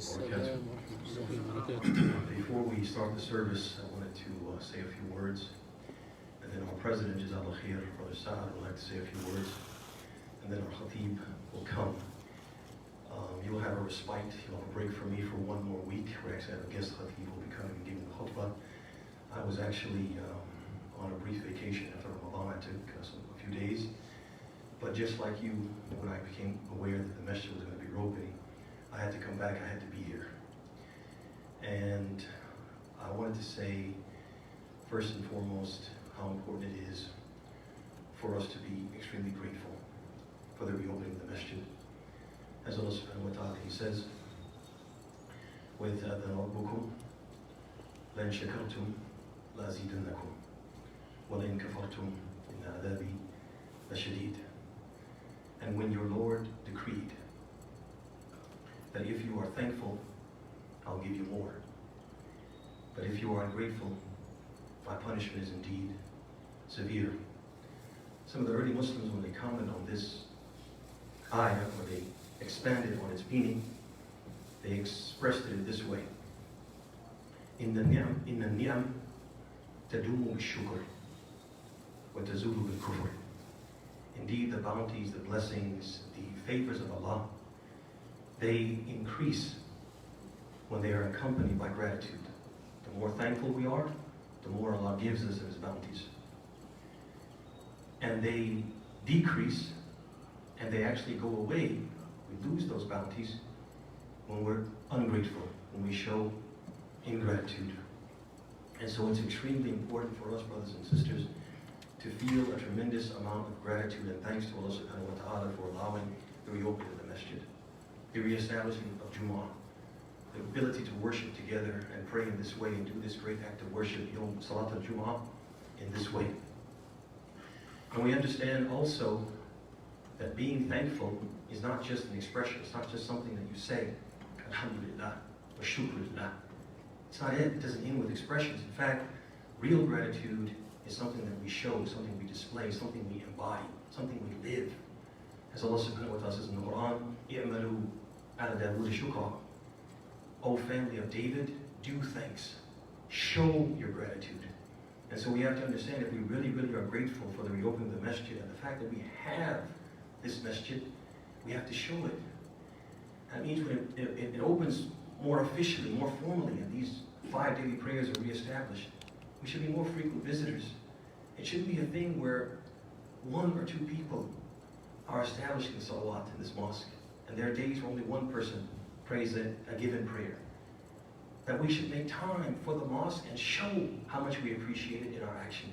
وبركاته. Before we start the service, I wanted to say a few words. And then our president, Jazakallah Khair, Brother Saad, would like to say a few words. And then our khatib will come. You'll have a respite, you'll have a break from me for one more week. We actually have a guest khatib who will be coming and giving the khutbah. I was actually on a brief vacation after Ramadan. I took a few days. But just like you, when I became aware that the masjid was going to be opening, I had to come back, I had to be here. And I wanted to say, first and foremost, how important it is for us to be extremely grateful for the reopening of the masjid. As Allah subhanahu wa ta'ala, He says, وَإِذْ أَذَنَ رَبُّكُمْ لَإِنْ شَكَرْتُمْ لَأَزِيدَنَّكُمْ وَلَإِنْ كَفَرْتُمْ إِنَّ عَذَابِي لَشَدِيدٌ. And when your Lord decreed that if you are thankful, I'll give you more. But if you are ungrateful, my punishment is indeed severe. Some of the early Muslims, when they commented on this ayah, or they expanded on its meaning, they expressed it this way. إِنَّ النِّعَمْ تَدُومُ بِالشُّكْرِ وَتَزُولُ بِالْكُفْرِ. Indeed, the bounties, the blessings, the favors of Allah, they increase when they are accompanied by gratitude. The more thankful we are, the more Allah gives us of His bounties. And they decrease, and they actually go away. We lose those bounties when we're ungrateful, when we show ingratitude. And so it's extremely important for us, brothers and sisters, to feel a tremendous amount of gratitude and thanks to Allah subhanahu wa ta'ala for allowing the reopening of the masjid, the reestablishment of Jummah, the ability to worship together and pray in this way and do this great act of worship, Salat al-Jummah, in this way. And we understand also that being thankful is not just an expression, it's not just something that you say, Alhamdulillah, or Shukrulillah. It's not it, it doesn't end with expressions. In fact, real gratitude is something that we show, something we display, something we embody, something we live. As Allah subhanahu wa ta'ala says in the Quran, إِعْمَلُوا عَلَى دَاوُودَ شُكْرًا. O family of David, do thanks. Show your gratitude. And so we have to understand, if we really, really are grateful for the reopening of the masjid and the fact that we have this masjid, we have to show it. That means when it opens more officially, more formally, and these 5 daily prayers are reestablished, we should be more frequent visitors. It shouldn't be a thing where 1 or 2 people are establishing salawat in this mosque, and there are days where only 1 person prays a given prayer. That we should make time for the mosque and show how much we appreciate it in our action.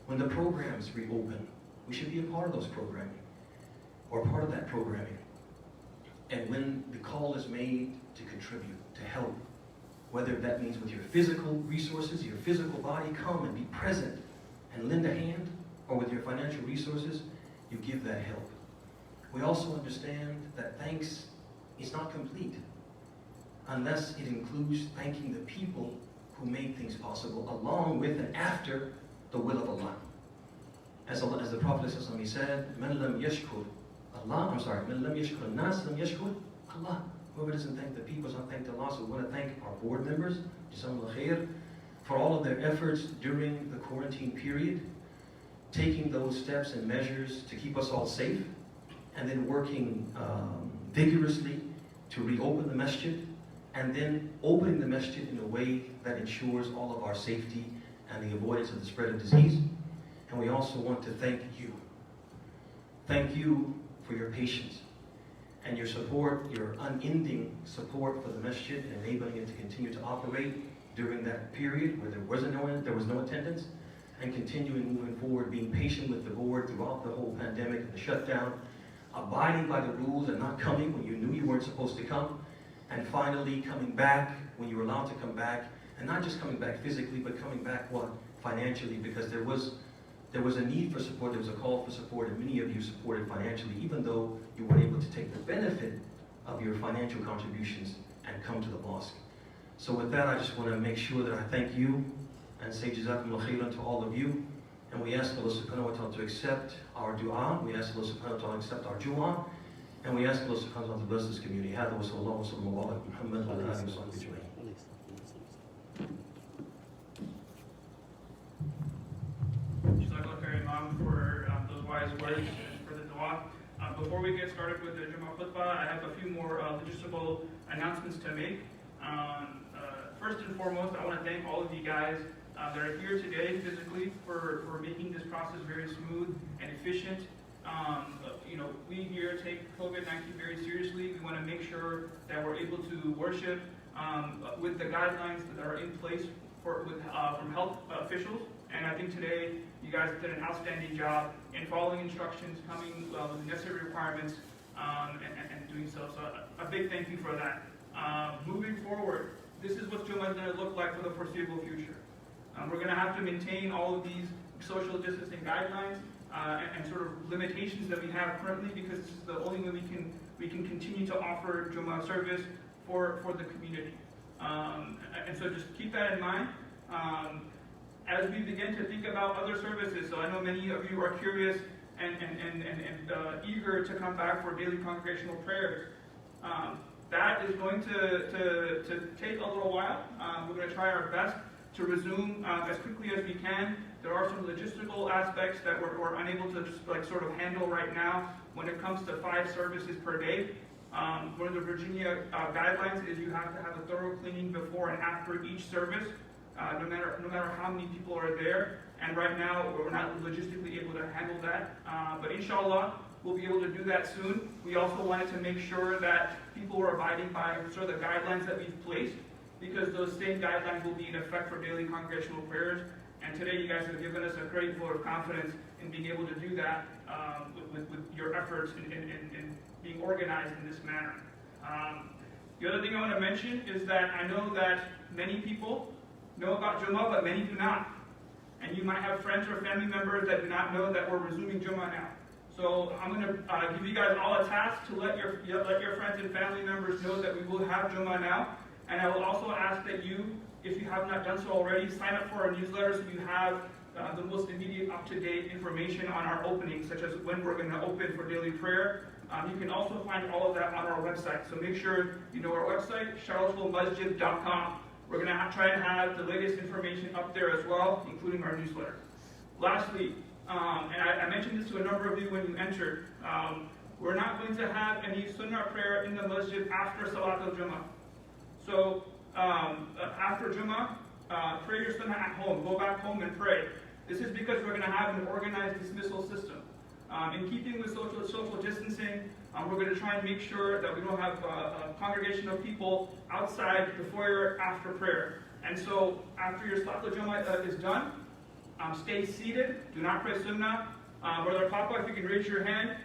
When the programs reopen, we should be a part of those programming, or part of that programming. And when the call is made to contribute, to help, whether that means with your physical resources, your physical body, come and be present and lend a hand, or with your financial resources, you give that help. We also understand that thanks is not complete unless it includes thanking the people who made things possible, along with and after the will of Allah. As the Prophet ﷺ said, "Man lam yashkur Allah, man lam yashkur nas lam yashkur Allah." Whoever doesn't thank the people does not thank Allah. So we want to thank our board members, Jazakumullah Khair, for all of their efforts during the quarantine period, taking those steps and measures to keep us all safe, and then working vigorously to reopen the masjid, and then opening the masjid in a way that ensures all of our safety and the avoidance of the spread of disease. And we also want to thank you. Thank you for your patience and your support, your unending support for the masjid and enabling it to continue to operate during that period where there was no attendance, and continuing moving forward, being patient with the board throughout the whole pandemic and the shutdown, abiding by the rules and not coming when you knew you weren't supposed to come, and finally coming back when you were allowed to come back, and not just coming back physically, but coming back financially, because there was a need for support, there was a call for support, and many of you supported financially, even though you weren't able to take the benefit of your financial contributions and come to the mosque. So with that, I just want to make sure that I thank you and say Jazakumullah Khairan to all of you. And we ask Allah subhanahu wa ta'ala to accept our dua. We ask Allah subhanahu wa ta'ala to accept our Jummah. And we ask Allah subhanahu wa ta'ala to bless this community. هذا وصلى الله وسلم على محمد وعلى آله وصحبه أجمعين. For those wise words and for the dua. Before we get started with the Jummah Khutbah, I have a few more logistical announcements to make. First and foremost, I want to thank all of you guys that are here today physically for making this process very smooth and efficient. We here take COVID-19 very seriously. We want to make sure that we're able to worship with the guidelines that are in place from health officials. And I think today you guys did an outstanding job in following instructions, coming with the necessary requirements, and doing so. So a big thank you for that. Moving forward, this is what Jummah is going to look like for the foreseeable future. We're going to have to maintain all of these social distancing guidelines and sort of limitations that we have currently, because this is the only way we can continue to offer Jummah service for the community. And so just keep that in mind. As we begin to think about other services, so I know many of you are curious and eager to come back for daily congregational prayers. That is going to take a little while. We're going to try our best to resume as quickly as we can. There are some logistical aspects that we're unable to just sort of handle right now when it comes to 5 services per day. One of the Virginia guidelines is you have to have a thorough cleaning before and after each service. No matter how many people are there, and right now we're not logistically able to handle that. But inshallah, we'll be able to do that soon. We also wanted to make sure that people were abiding by sort of the guidelines that we've placed, because those same guidelines will be in effect for daily congregational prayers. And today you guys have given us a great vote of confidence in being able to do that with your efforts in being organized in this manner. The other thing I want to mention is that I know that many people know about Jummah, but many do not. And you might have friends or family members that do not know that we're resuming Jummah now. So I'm going to give you guys all a task to let your friends and family members know that we will have Jummah now. And I will also ask that you, if you have not done so already, sign up for our newsletter so you have the most immediate up-to-date information on our openings, such as when we're going to open for daily prayer. You can also find all of that on our website. So make sure you know our website, charlottesvillemasjid.com. We're going to try and have the latest information up there as well, including our newsletter. Lastly, and I mentioned this to a number of you when you entered, we're not going to have any sunnah prayer in the masjid after Salat al-Jummah. So after Jummah, pray your sunnah at home. Go back home and pray. This is because we're going to have an organized dismissal system. In keeping with social distancing, we're going to try and make sure that we don't have a congregation of people outside the foyer after prayer. And so after your Salat al-Jummah is done, stay seated. Do not pray sunnah. Brother Papa, if you can raise your hand,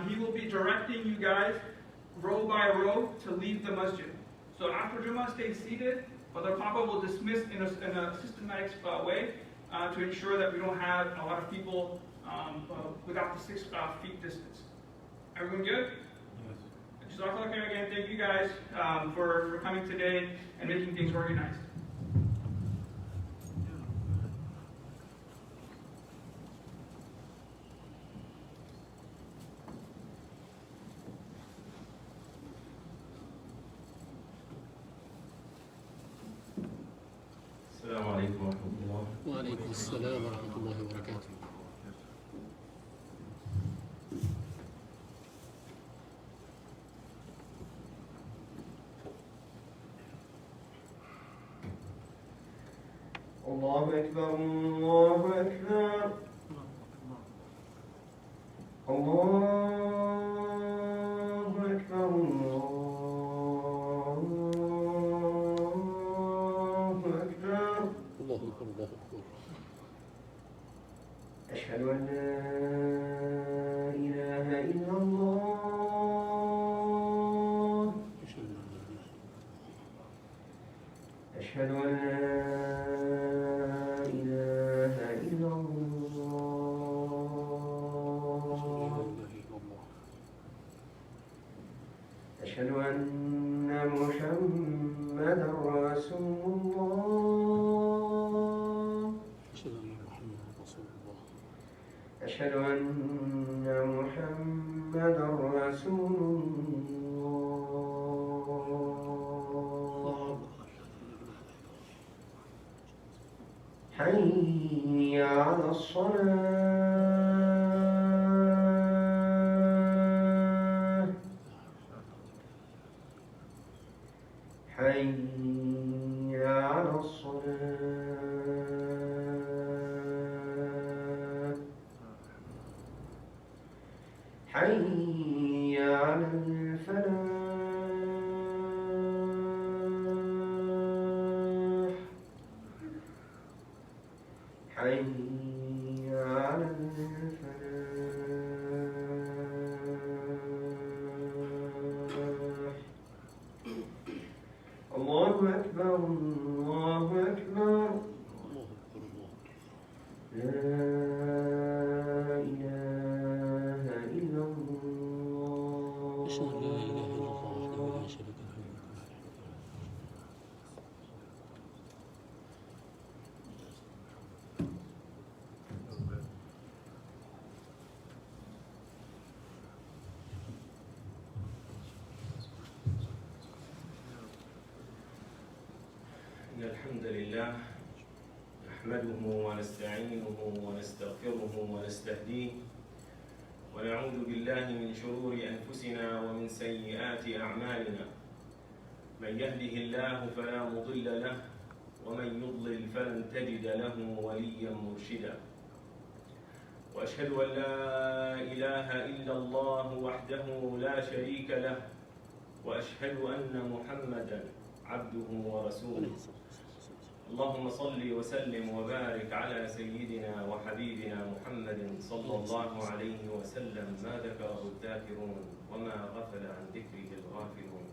he will be directing you guys row by row to leave the masjid. So after Jummah, stay seated. Brother Papa will dismiss in a systematic way to ensure that we don't have a lot of people without the 6 feet distance. Everyone good? Yes. Jazakallah khair again. Thank you guys for coming today and making things organized. Assalamu alaikum wa rahmatullah. Wa alaikum assalam wa rahmatullahi wa barakatuh. Allahu Akbar, Allahu Akbar. Allahu Akbar, Allahu Akbar. Allahu Akbar, Allahu Akbar. Ashhadu an la ilaha illallah. أشهد أن لا إله إلا الله أشهد أن محمدا رسول الله أشهد أن محمدا رسول الله حي على الصلاة حي على الصلاة حي على الفلاح حي على الفلاح الله أكبر الله أكبر الله أكبر الله لا إله إلا الله أشهد أن لا إله إلا الله وحده لا شريك له إن الحمد لله نحمده ونستعينه ونستغفره ونستهديه ونعوذ بالله من شرور أنفسنا ومن سيئات أعمالنا من يهده الله فلا مضل له ومن يضلل فلن تجد له وليا مرشدا وأشهد أن لا إله إلا الله وحده لا شريك له وأشهد أن محمدا عبده ورسوله اللهم صل وسلم وبارك على سيدنا وحبيبنا محمد صلى الله عليه وسلم ما ذكره الذاكرون وما غفل عن ذكره الغافلون.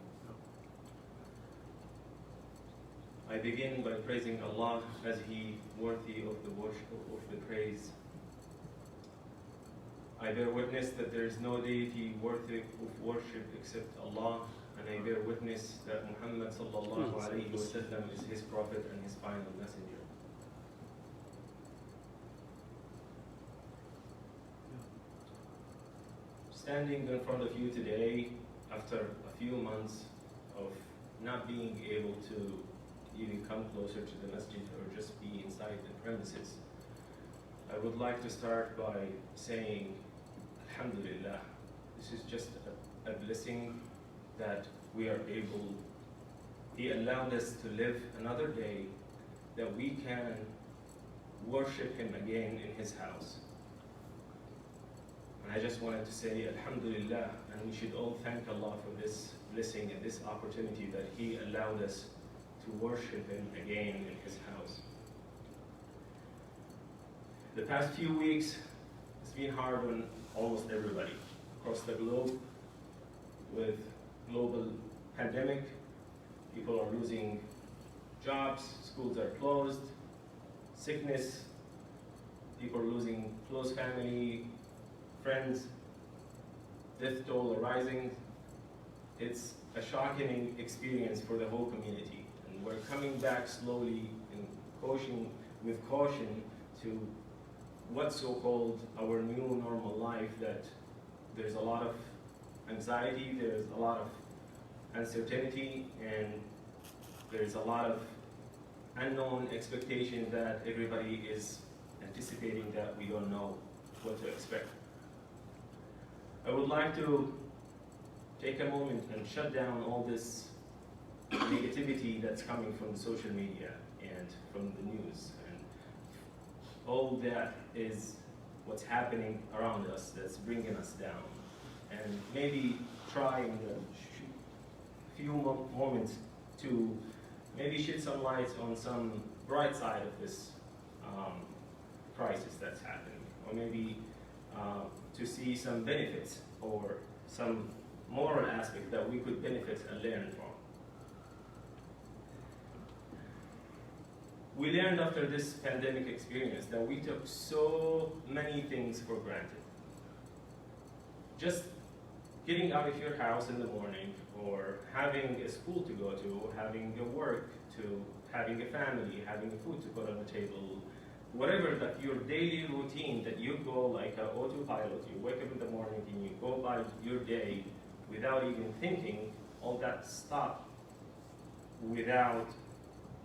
I begin by praising Allah as He worthy of the worship of the praise. I bear witness that there is no deity worthy of worship except Allah, and I bear witness that Muhammad sallallahu alayhi wa sallam is his prophet and his final messenger. Standing in front of you today, after a few months of not being able to even come closer to the masjid or just be inside the premises, I would like to start by saying, Alhamdulillah, this is just a blessing that we are able, He allowed us to live another day that we can worship Him again in His house. And I just wanted to say Alhamdulillah, and we should all thank Allah for this blessing and this opportunity that He allowed us to worship Him again in His house. The past few weeks, it's been hard on almost everybody across the globe with global pandemic. People are losing jobs, schools are closed, sickness, people are losing close family, friends, death toll arising. It's a shocking experience for the whole community. And we're coming back slowly and with caution to what's so-called our new normal life, that there's a lot of anxiety, there's a lot of uncertainty, and there's a lot of unknown expectation that everybody is anticipating that we don't know what to expect. I would like to take a moment and shut down all this negativity that's coming from social media and from the news, and all that is what's happening around us that's bringing us down, and maybe try in a few moments to maybe shed some light on some bright side of this crisis that's happening, or maybe to see some benefits or some moral aspect that we could benefit and learn from. We learned after this pandemic experience that we took so many things for granted. Just getting out of your house in the morning, or having a school to go to, or having a work, to having a family, having food to put on the table, whatever that your daily routine that you go like an autopilot, you wake up in the morning and you go by your day without even thinking, all that stop without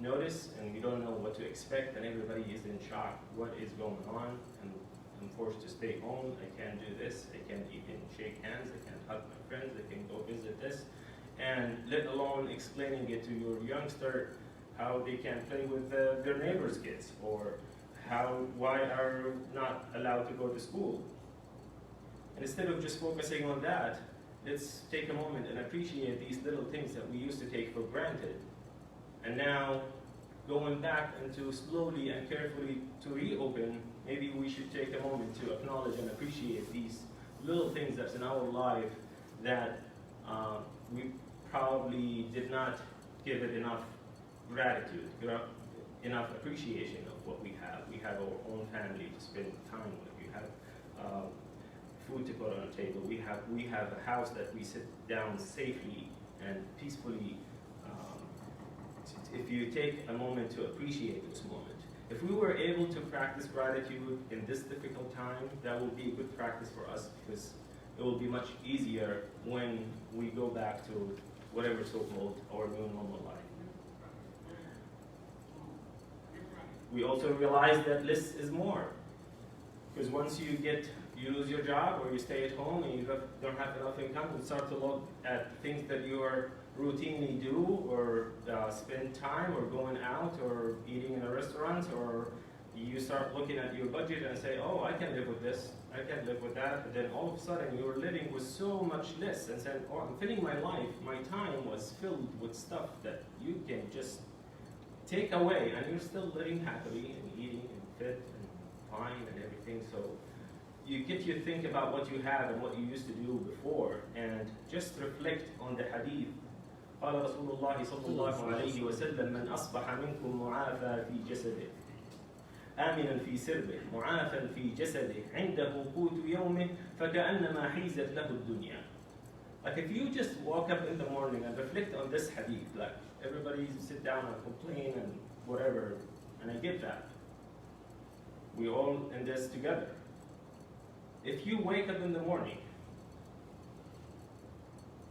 notice, and you don't know what to expect, and everybody is in shock. What is going on? And I'm forced to stay home. I can't do this. I can't even shake hands. I can't hug my friends. I can go visit this. And let alone explaining it to your youngster how they can play with their neighbor's kids, or why are not allowed to go to school. And instead of just focusing on that, let's take a moment and appreciate these little things that we used to take for granted. And now, going back into slowly and carefully to reopen, maybe we should take a moment to acknowledge and appreciate these little things that's in our life that we probably did not give it enough gratitude, enough appreciation of what we have. We have our own family to spend time with. We have food to put on the table. We have a house that we sit down safely and peacefully. If you take a moment to appreciate this moment, if we were able to practice gratitude in this difficult time, that will be a good practice for us, because it will be much easier when we go back to whatever so-called our new normal life. We also realize that less is more, because once you lose your job or you stay at home and you don't have enough income, you start to look at things that you are routinely do, or spend time, or going out, or eating in a restaurant, or you start looking at your budget and say, oh, I can live with this, I can live with that, and then all of a sudden you're living with so much less, and saying, oh, I'm filling my life, my time was filled with stuff that you can just take away, and you're still living happily, and eating, and fit, and fine, and everything. So you get to think about what you have and what you used to do before, and just reflect on the hadith. قال رسول الله صلى الله عليه وسلم من أصبح منكم معافى في جسده آمنا في سربه معافى في جسده عنده قوت يومه فكأنما حيزت له الدنيا. Like if you just walk up in the morning and reflect on this hadith, like everybody sit down and complain and whatever, and I get that. We all in this together. If you wake up in the morning,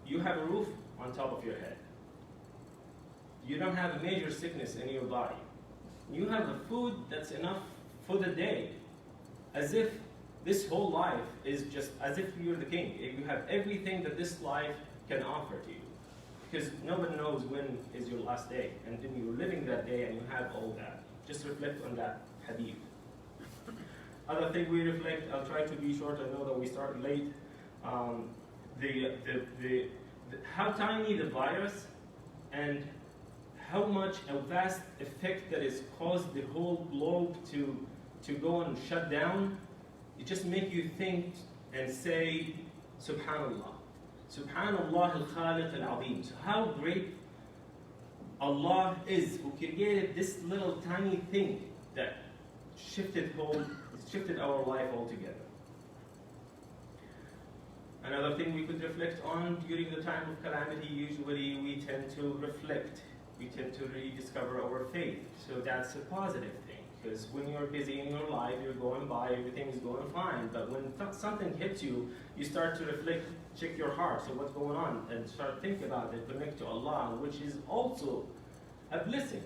you have a roof on top of your head. You don't have a major sickness in your body. You have a food that's enough for the day, as if this whole life is just as if you're the king. You have everything that this life can offer to you, because nobody knows when is your last day, and then you're living that day and you have all that. Just reflect on that hadith. Other thing we reflect, I'll try to be short, I know that we started late. How tiny the virus, and how much a vast effect that has caused the whole globe to go and shut down. It just makes you think and say, Subhanallah. Subhanallah al-Khaliq al-Azim. So how great Allah is, who created this little tiny thing that shifted our life altogether. Another thing we could reflect on during the time of calamity, usually we tend to reflect. We tend to rediscover our faith. So that's a positive thing, because when you're busy in your life, you're going by, everything is going fine. But when something hits you, you start to reflect, check your heart, so what's going on, and start thinking about it, connect to Allah, which is also a blessing.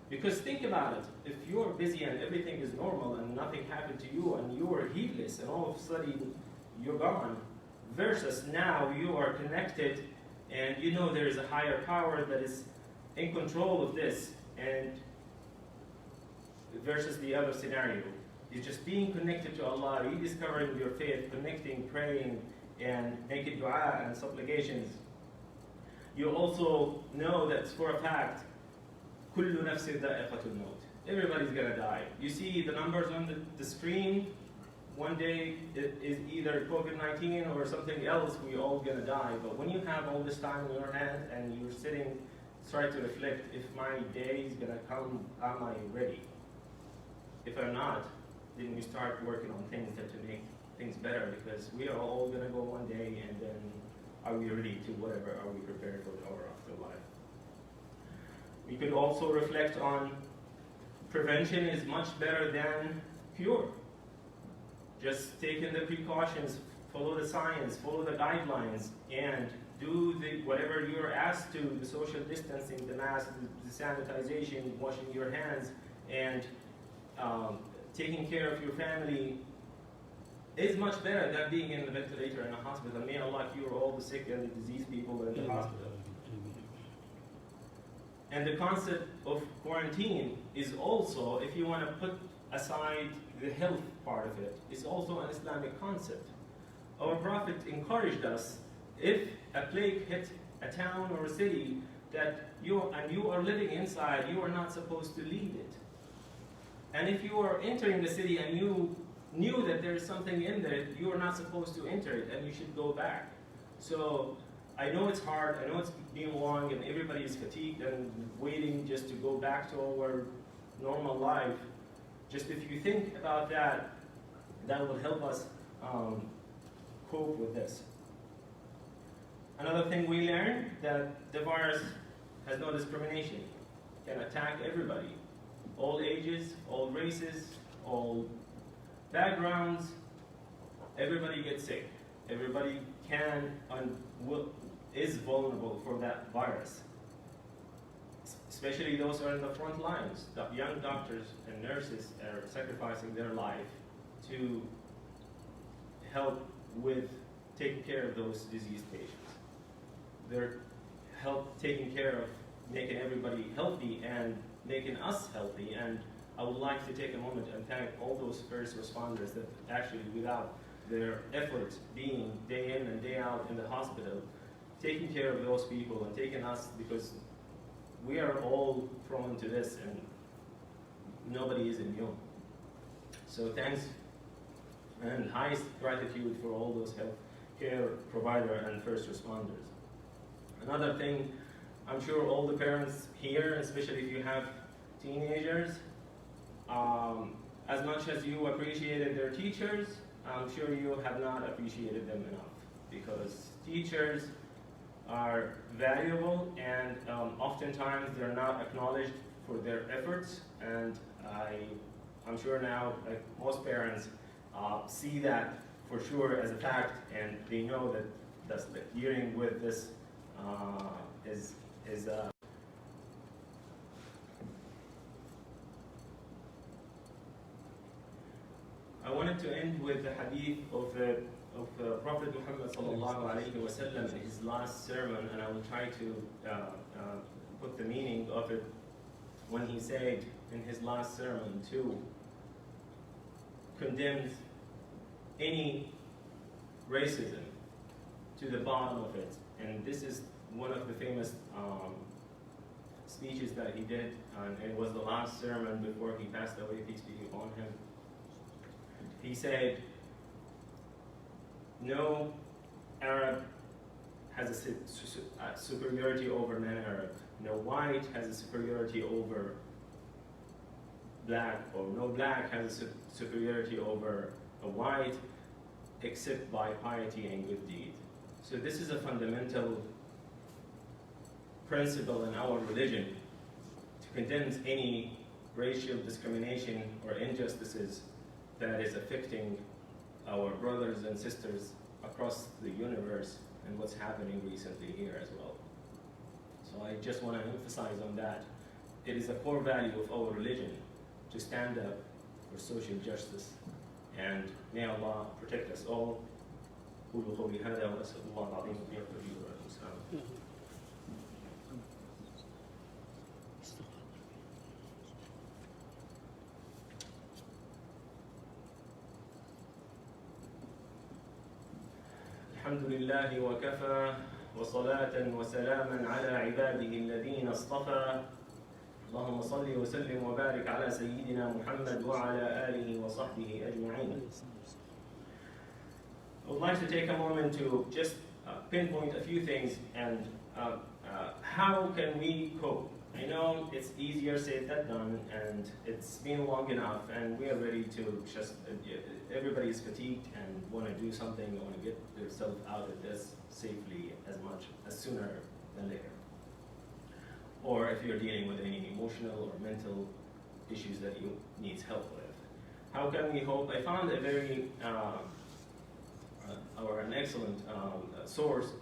Because think about it, if you're busy and everything is normal and nothing happened to you and you are heedless and all of a sudden you're gone, versus now you are connected and you know there is a higher power that is in control of this, and versus the other scenario. It's just being connected to Allah, rediscovering your faith, connecting, praying, and making dua and supplications. You also know that for a fact, كُلُّ نَفْسٍ ذَائِقَةُ الْمَوْتِ. Everybody's gonna die. You see the numbers on the screen. One day it is either COVID-19 or something else, we all gonna die. But when you have all this time in your hand and you're sitting, try to reflect, if my day is gonna come, am I ready? If I'm not, then you start working on things to make things better, because we are all gonna go one day, and then are we ready to whatever, are we prepared for our afterlife? We could also reflect on prevention is much better than cure. Just taking the precautions, follow the science, follow the guidelines, and do whatever you're asked to, the social distancing, the mask, the sanitization, washing your hands, and taking care of your family is much better than being in the ventilator in a hospital. May Allah cure all the sick and the diseased people in the hospital. And the concept of quarantine is also, if you want to put aside the health part of it, is also an Islamic concept. Our Prophet encouraged us, if a plague hit a town or a city, that you are living inside, you are not supposed to leave it. And if you are entering the city and you knew that there is something in there, you are not supposed to enter it, and you should go back. So I know it's hard, I know it's been long, and everybody is fatigued and waiting just to go back to our normal life. Just if you think about that, that will help us cope with this. Another thing we learned, that the virus has no discrimination, can attack everybody. All ages, all races, all backgrounds, everybody gets sick. Everybody can and is vulnerable for that virus. Especially those who are in the front lines. The young doctors and nurses are sacrificing their life to help with taking care of those diseased patients. They're taking care of making everybody healthy and making us healthy. And I would like to take a moment and thank all those first responders that actually, without their efforts being day in and day out in the hospital, taking care of those people and taking us, because we are all prone to this and nobody is immune. So thanks and highest gratitude for all those health care provider and first responders. Another thing, I'm sure all the parents here, especially if you have teenagers, as much as you appreciated their teachers, I'm sure you have not appreciated them enough, because teachers are valuable, and oftentimes they're not acknowledged for their efforts. And I'm sure now, like most parents, see that for sure as a fact, and they know that dealing with this is I wanted to end with the hadith of Prophet Muhammad sallallahu alaihi wasallam in his last sermon, and I will try to put the meaning of it when he said in his last sermon to condemn any racism to the bottom of it. And this is one of the famous speeches that he did, and it was the last sermon before he passed away, peace be upon him. He said, no Arab has a superiority over non-Arab. No white has a superiority over black, or no black has a superiority over a white, except by piety and good deed. So this is a fundamental principle in our religion, to condemn any racial discrimination or injustices that is affecting our brothers and sisters across the universe, and what's happening recently here as well. So I just want to emphasize on that. It is a core value of our religion to stand up for social justice, and may Allah protect us all. قولوا قولي هذا وأسأل الله العظيم أن يغفر لي ولكم. السلام. الحمد لله وكفى وصلاة وسلاما على عباده الذين اصطفى. اللهم صل وسلم وبارك على سيدنا محمد وعلى آله وصحبه أجمعين. I would like to take a moment to just pinpoint a few things and how can we cope. I know it's easier said than done, and it's been long enough, and we are ready to just, everybody is fatigued and want to do something, want to get themselves out of this safely as sooner than later. Or if you're dealing with any emotional or mental issues that you needs help with. How can we hope? I found a very or an excellent source.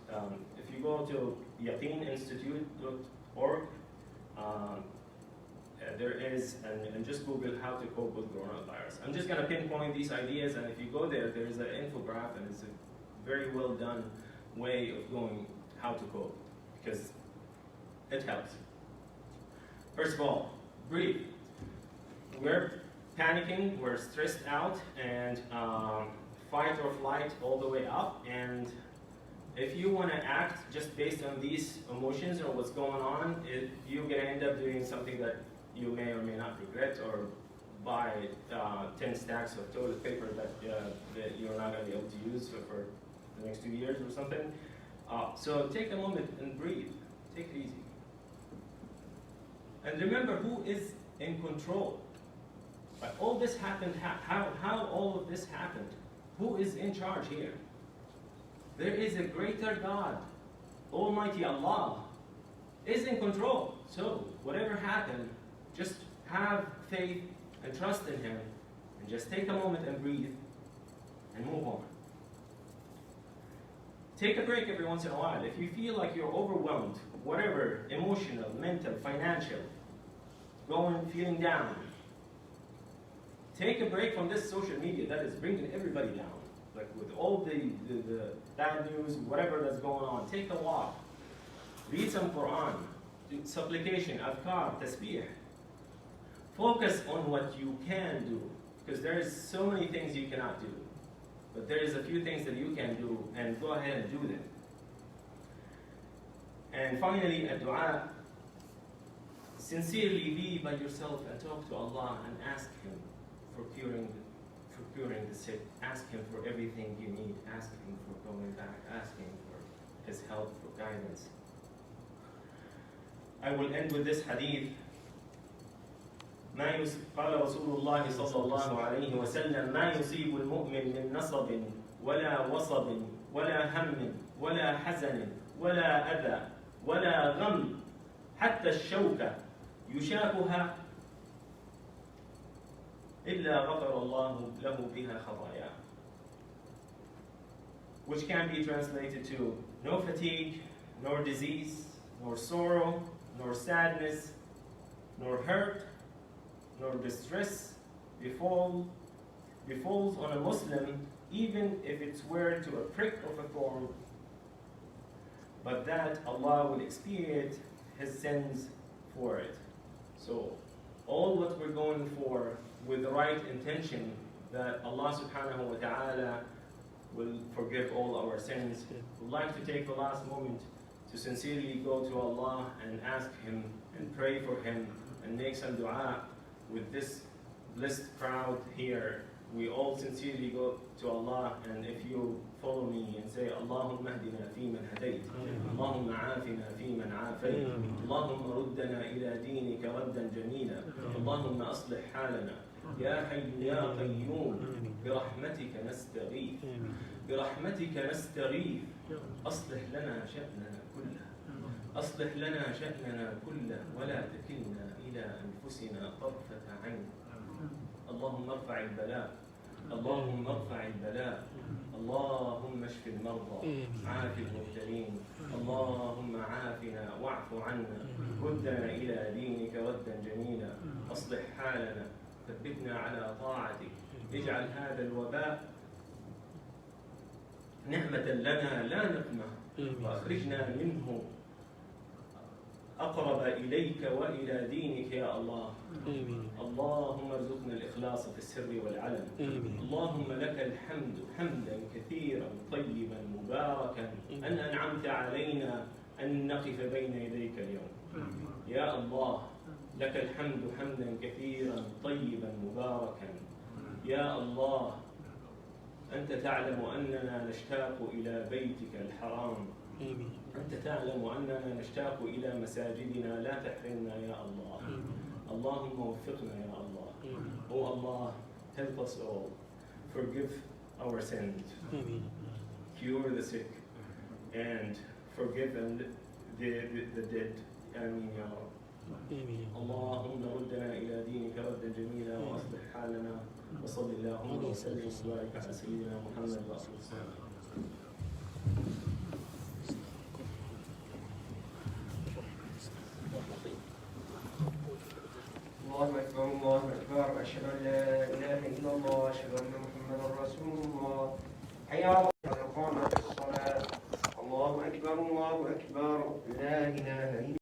If you go to yaqeeninstitute.org, there is, and just Google how to cope with coronavirus. I'm just going to pinpoint these ideas, and if you go there, there is an infographic, and it's a very well done way of going how to cope, because it helps. First of all, breathe. We're panicking, we're stressed out, and fight or flight all the way up. And if you want to act just based on these emotions or what's going on, you're going to end up doing something that you may or may not regret, or buy 10 stacks of toilet paper that you're not going to be able to use for the next 2 years or something. So take a moment and breathe. Take it easy. And remember who is in control. Like all this happened, how all of this happened? Who is in charge here? There is a greater God, Almighty Allah, is in control. So whatever happened, just have faith and trust in Him, and just take a moment and breathe, and move on. Take a break every once in a while. If you feel like you're overwhelmed, whatever, emotional, mental, financial, feeling down, take a break from this social media that is bringing everybody down. Like with all the bad news, whatever that's going on, take a walk. Read some Quran, do supplication, adhkar, tasbih. Focus on what you can do, because there is so many things you cannot do. But there is a few things that you can do, and go ahead and do them. And finally, a dua. Sincerely be by yourself and talk to Allah and ask Him for curing the sick. Ask Him for everything you need. Ask Him for going back. Ask Him for His help, for guidance. I will end with this hadith. قال رسول الله صلى الله عليه وسلم ما يصيب المؤمن من نصب ولا وصب ولا هم ولا حزن ولا أذى ولا غم حتى الشوكة يشاكها إلا غفر الله له بها خطاياه. Which can be translated to no fatigue, nor disease, nor sorrow, nor sadness, nor hurt, nor distress befalls on a Muslim, even if it's were to a prick of a thorn, but that Allah will expiate his sins for it. So all what we're going for with the right intention, that Allah subhanahu wa ta'ala will forgive all our sins. We'd like to take the last moment to sincerely go to Allah and ask Him and pray for Him and make some dua with this blessed crowd here. We all sincerely go to Allah, and if you follow me and say, Allahumma hdina fi man hadayt, Allahumma aafina fi man aafayt, Allahumma ruddana ila dinika raddan jamila, Allahumma aslih halana, ya hayyu ya qayyum, birahmatika nastaghith, birahmatika nastaghith, aslih lana sha'nana kullah, aslih lana sha'nana kullah, wa la takilna ila anfusina tarfata 'ayn. اللهم ارفع البلاء اللهم ارفع البلاء اللهم اشف المرضى عاف المبتلين اللهم عافنا واعف عنا ردنا إلى دينك ردا جميلا أصلح حالنا ثبتنا على طاعتك اجعل هذا الوباء نعمة لنا لا نقمة وأخرجنا منه أقرب إليك وإلى دينك يا الله. اللهم ارزقنا الإخلاص في السر والعلن. اللهم لك الحمد حمدا كثيرا طيبا مباركا أن أنعمت علينا أن نقف بين يديك اليوم. يا الله لك الحمد حمدا كثيرا طيبا مباركا. يا الله أنت تعلم أننا نشتاق إلى بيتك الحرام. أنت تعلم أننا نشتاق إلى مساجدنا لا تحرمنا يا الله. اللهم وفقنا يا الله. Oh Allah, help us all. Forgive our sins. Cure the sick. And forgive the dead. I mean, آمين. اللهم ردنا إلى دينك ردا جميلا وأصلح حالنا وصل اللهم وسلم وبارك على سيدنا محمد وآله وصحبه. الله أكبر الله أكبر أشهد أن لا إله إلا الله أشهد أن محمدا رسول الله حي على الصلاة إقامة الصلاة الله أكبر لا إله إلا